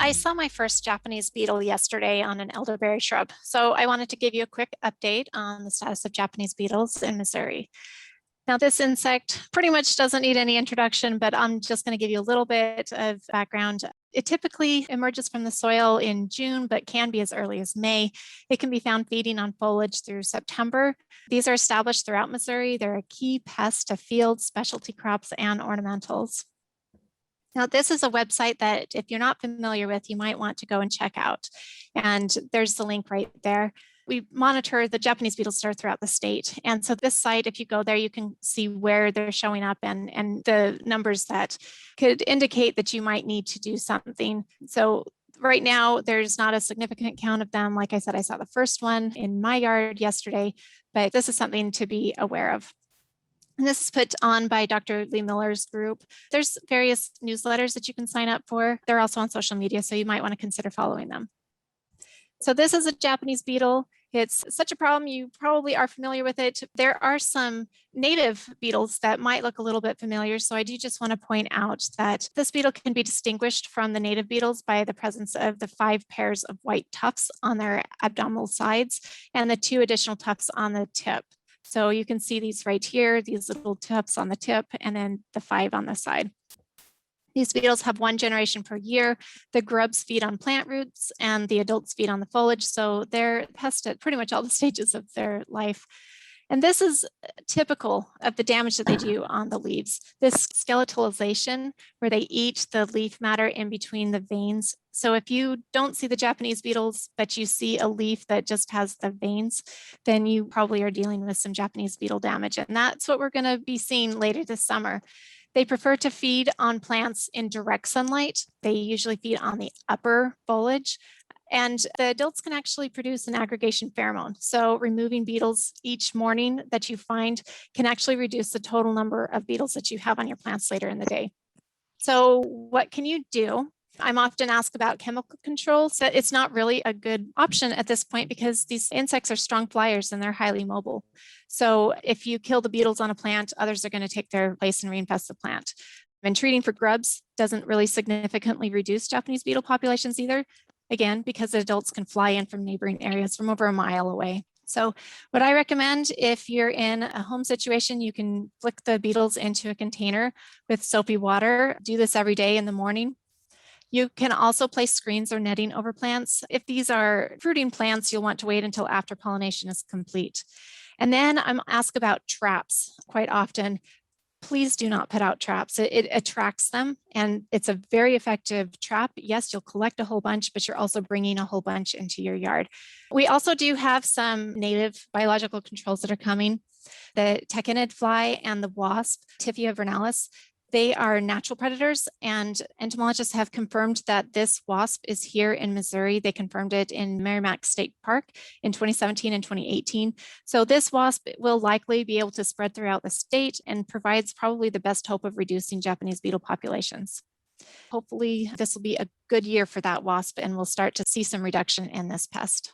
I saw my first Japanese beetle yesterday on an elderberry shrub, so I wanted to give you a quick update on the status of Japanese beetles in Missouri. Now, this insect pretty much doesn't need any introduction, but I'm just going to give you a little bit of background. It typically emerges from the soil in June, but can be as early as May. It can be found feeding on foliage through September. These are established throughout Missouri. They're a key pest of fields, specialty crops, and ornamentals. Now, this is a website that if you're not familiar with, you might want to go and check out. And there's the link right there. We monitor the Japanese beetles that are throughout the state. And so this site, if you go there, you can see where they're showing up and the numbers that could indicate that you might need to do something. So right now, there's not a significant count of them. Like I said, I saw the first one in my yard yesterday, but this is something to be aware of. And this is put on by Dr. Lee Miller's group. There's various newsletters that you can sign up for. They're also on social media, so you might want to consider following them. So this is a Japanese beetle. It's such a problem, you probably are familiar with it. There are some native beetles that might look a little bit familiar, so I do just want to point out that this beetle can be distinguished from the native beetles by the presence of the 5 pairs of white tufts on their abdominal sides and the 2 additional tufts on the tip. So you can see these right here, these little tufts on the tip, and then the 5 on the side. These beetles have 1 generation per year. The grubs feed on plant roots and the adults feed on the foliage. So they're pests at pretty much all the stages of their life. And this is typical of the damage that they do on the leaves. This skeletalization, where they eat the leaf matter in between the veins. So if you don't see the Japanese beetles, but you see a leaf that just has the veins, then you probably are dealing with some Japanese beetle damage. And that's what we're going to be seeing later this summer. They prefer to feed on plants in direct sunlight. They usually feed on the upper foliage. And the adults can actually produce an aggregation pheromone. So removing beetles each morning that you find can actually reduce the total number of beetles that you have on your plants later in the day. So what can you do? I'm often asked about chemical control. So it's not really a good option at this point because these insects are strong flyers and they're highly mobile. So if you kill the beetles on a plant, others are going to take their place and reinfest the plant. And treating for grubs doesn't really significantly reduce Japanese beetle populations either. Again, because the adults can fly in from neighboring areas from over a mile away. So what I recommend, if you're in a home situation, you can flick the beetles into a container with soapy water. Do this every day in the morning. You can also place screens or netting over plants. If these are fruiting plants, you'll want to wait until after pollination is complete. And then I'm asked about traps quite often. Please do not put out traps. It attracts them and it's a very effective trap. Yes, you'll collect a whole bunch, but you're also bringing a whole bunch into your yard. We also do have some native biological controls that are coming. The tachinid fly and the wasp, Typhia vernalis, they are natural predators, and entomologists have confirmed that this wasp is here in Missouri. They confirmed it in Merrimack State Park in 2017 and 2018. So this wasp will likely be able to spread throughout the state and provides probably the best hope of reducing Japanese beetle populations. Hopefully this will be a good year for that wasp and we'll start to see some reduction in this pest.